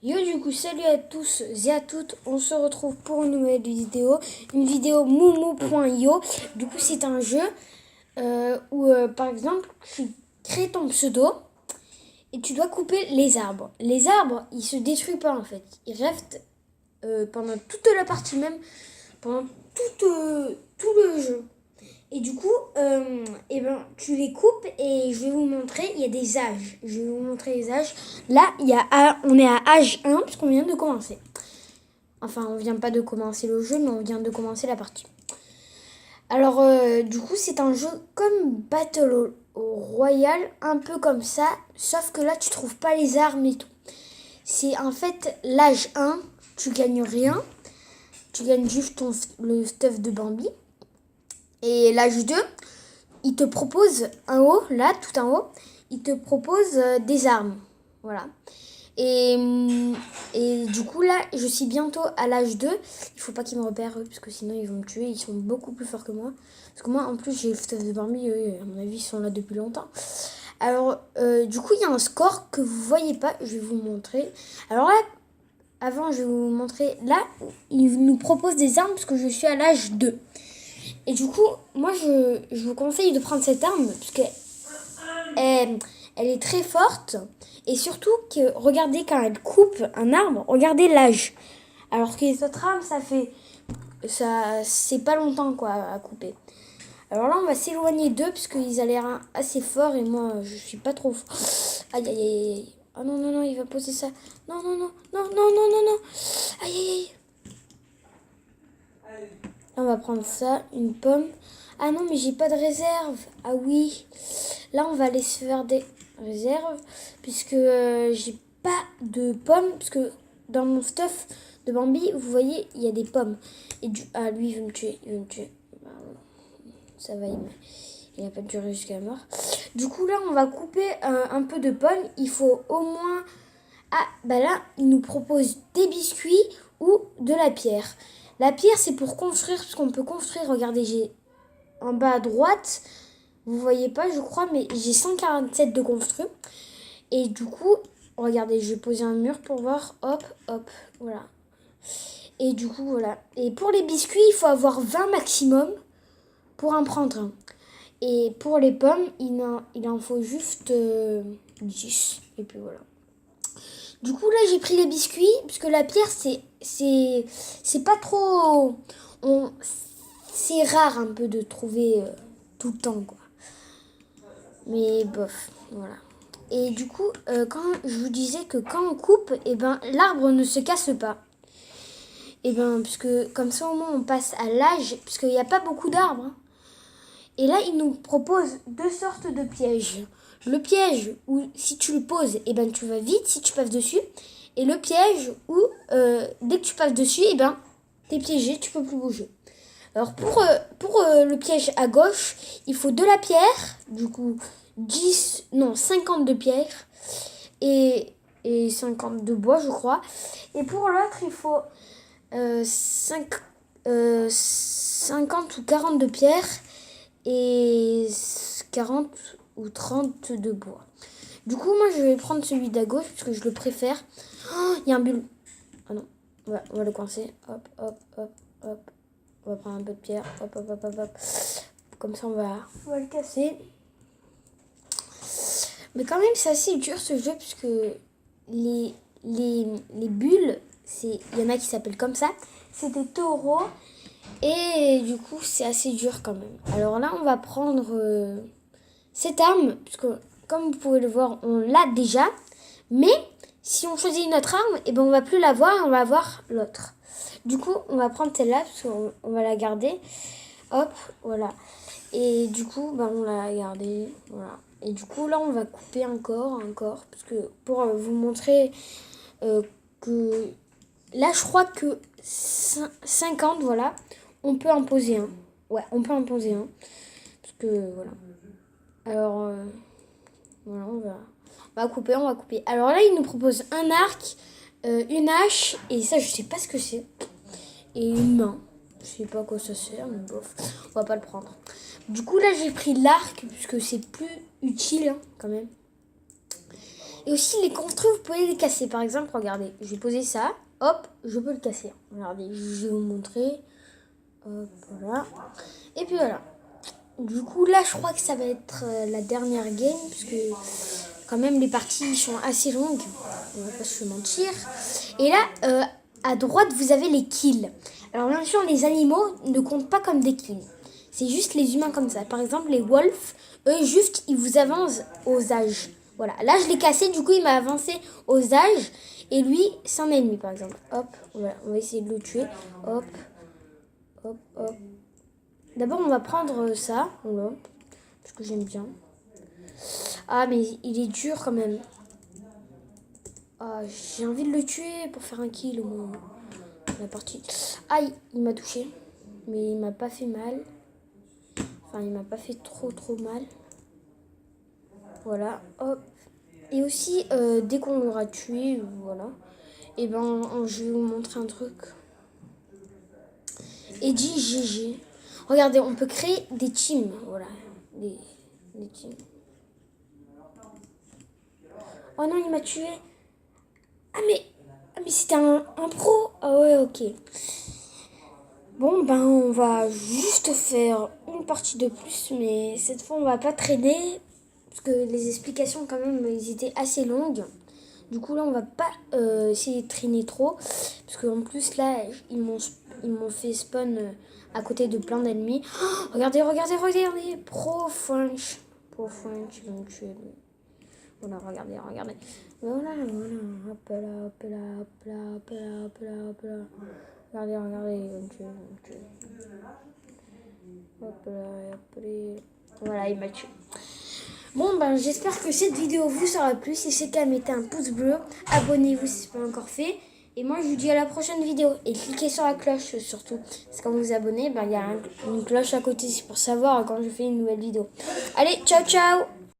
Yo, du coup, salut à tous et à toutes, on se retrouve pour une nouvelle vidéo, moumou.io. Du coup, c'est un jeu où, par exemple, tu crées ton pseudo et tu dois couper les arbres. Les arbres, ils se détruisent pas en fait, ils restent pendant toute la partie même, pendant tout le jeu. Et du coup, tu les coupes et je vais vous montrer, il y a des âges. Je vais vous montrer les âges. Là, on est à âge 1 puisqu'on vient de commencer. Enfin, on vient pas de commencer le jeu, mais on vient de commencer la partie. Alors, du coup, c'est un jeu comme Battle Royale, un peu comme ça, sauf que là, tu trouves pas les armes et tout. C'est en fait l'âge 1, tu gagnes rien. Tu gagnes juste le stuff de Bambi. Et l'âge 2, il te propose en haut, là, tout en haut, il te propose des armes. Voilà. Et du coup, là, je suis bientôt à l'âge 2. Il faut pas qu'ils me repèrent, eux, parce que sinon, ils vont me tuer. Ils sont beaucoup plus forts que moi. Parce que moi, en plus, j'ai le stuff de Barbie. Eux, à mon avis, ils sont là depuis longtemps. Alors, du coup, il y a un score que vous voyez pas. Je vais vous montrer. Alors là, avant, je vais vous montrer. Là, il nous propose des armes parce que je suis à l'âge 2. Et du coup, moi, je vous conseille de prendre cette arme parce qu'elle elle est très forte. Et surtout, que regardez quand elle coupe un arbre, regardez l'âge. Alors que les autres armes, c'est pas longtemps quoi à couper. Alors là, on va s'éloigner d'eux parce qu'ils ont l'air assez forts et moi, je suis pas trop fort. Aïe, aïe, aïe, aïe. Oh non, non, non, il va poser ça. Non, non, non, non, non, non, non, non. Aïe, aïe, aïe. Là, on va prendre ça, une pomme. Ah non, mais j'ai pas de réserve. Ah oui. Là, on va aller se faire des réserves. Puisque j'ai pas de pommes. Parce que dans mon stuff de Bambi, vous voyez, il y a des pommes. Et ah, lui, il veut me tuer. Il veut me tuer. Ça va, il n'a pas duré jusqu'à la mort. Du coup, là, on va couper un peu de pommes. Il faut au moins... Ah, bah là, il nous propose des biscuits ou de la pierre. La pierre, c'est pour construire, parce qu'on peut construire. Regardez, j'ai en bas à droite, vous voyez pas, je crois, mais j'ai 147 de construire. Et du coup, regardez, je vais poser un mur pour voir. Hop, hop, voilà. Et du coup, voilà. Et pour les biscuits, il faut avoir 20 maximum pour en prendre un. Et pour les pommes, il en faut juste 10. Et puis voilà. Du coup, là, j'ai pris les biscuits, parce que la pierre, c'est pas trop... C'est rare un peu de trouver tout le temps, quoi. Mais bof, voilà. Et du coup, quand je vous disais que quand on coupe, l'arbre ne se casse pas. Puisque comme ça, au moins, on passe à l'âge, puisqu'il n'y a pas beaucoup d'arbres. Hein. Et là, il nous propose deux sortes de pièges. Le piège où si tu le poses, tu vas vite si tu passes dessus. Et le piège où dès que tu passes dessus, t'es piégé, tu peux plus bouger. Alors pour le piège à gauche, il faut de la pierre, du coup 50 de pierre et 50 de bois, je crois. Et pour l'autre, il faut 50 ou 40 de pierre et 40 ou 30 de bois. Du coup, moi, je vais prendre celui d'à gauche parce que je le préfère. Oh, il y a un bulle. Ah non, on va le coincer. Hop, hop, hop, hop. On va prendre un peu de pierre. Hop, hop, hop, hop, hop. Comme ça, on va le casser. Mais quand même, c'est assez dur ce jeu puisque les bulles, il y en a qui s'appellent comme ça. C'est des taureaux. Et du coup, c'est assez dur quand même. Alors là, on va prendre cette arme, puisque comme vous pouvez le voir, on l'a déjà. Mais si on choisit une autre arme, on va plus l'avoir, on va avoir l'autre. Du coup, on va prendre celle-là, parce qu'on va la garder. Hop, voilà. Et du coup, on l'a gardée, voilà. Et du coup, là, on va couper encore, parce que pour vous montrer que... Là, je crois que 50, voilà, on peut en poser un. Ouais, on peut en poser un. Parce que, voilà. Alors, voilà, on va couper. Alors là, il nous propose un arc, une hache, et ça, je sais pas ce que c'est. Et une main. Je sais pas à quoi ça sert, mais bof, on va pas le prendre. Du coup, là, j'ai pris l'arc, puisque c'est plus utile, hein, quand même. Et aussi, les construits, vous pouvez les casser. Par exemple, regardez, je vais poser ça. Hop, je peux le casser. Regardez, je vais vous montrer. Hop, voilà. Et puis voilà. Du coup, là, je crois que ça va être la dernière game. Parce que quand même, les parties sont assez longues. On va pas se mentir. Et là, à droite, vous avez les kills. Alors bien sûr, les animaux ne comptent pas comme des kills. C'est juste les humains comme ça. Par exemple, les wolves, eux, juste, ils vous avancent aux âges. Voilà. Là, je l'ai cassé. Du coup, il m'a avancé aux âges. Et lui, c'est un ennemi, par exemple. Hop, voilà. On va essayer de le tuer. Hop, hop, hop. D'abord, on va prendre ça. Voilà. Parce que j'aime bien. Ah, mais il est dur quand même. Ah, j'ai envie de le tuer pour faire un kill au moins. La partie. Aïe, il m'a touché. Mais il m'a pas fait mal. Enfin, il m'a pas fait trop mal. Voilà, hop. Et aussi, dès qu'on l'aura tué, voilà. Et ben, je vais vous montrer un truc. Et dit GG. Regardez, on peut créer des teams. Voilà, des teams. Oh non, il m'a tué. Ah mais c'était un pro. Ah ouais, ok. Bon, ben on va juste faire une partie de plus, mais cette fois on va pas traîner, parce que les explications quand même, ils étaient assez longues. Du coup là on va pas essayer de traîner trop, parce qu'en plus là, ils m'ont fait spawn à côté de plein d'ennemis. Oh, regardez, Pro French, ils vont me tuer. Voilà, regardez. Voilà, hop là. Regardez, ils vont me tuer. Hop là. Voilà, il m'a tué. Bon, ben, j'espère que cette vidéo vous aura plu. Si c'est le cas, mettez un pouce bleu. Abonnez-vous si ce n'est pas encore fait. Et moi, je vous dis à la prochaine vidéo. Et cliquez sur la cloche surtout. Parce que quand vous vous abonnez, ben, il y a une cloche à côté. C'est pour savoir quand je fais une nouvelle vidéo. Allez, ciao!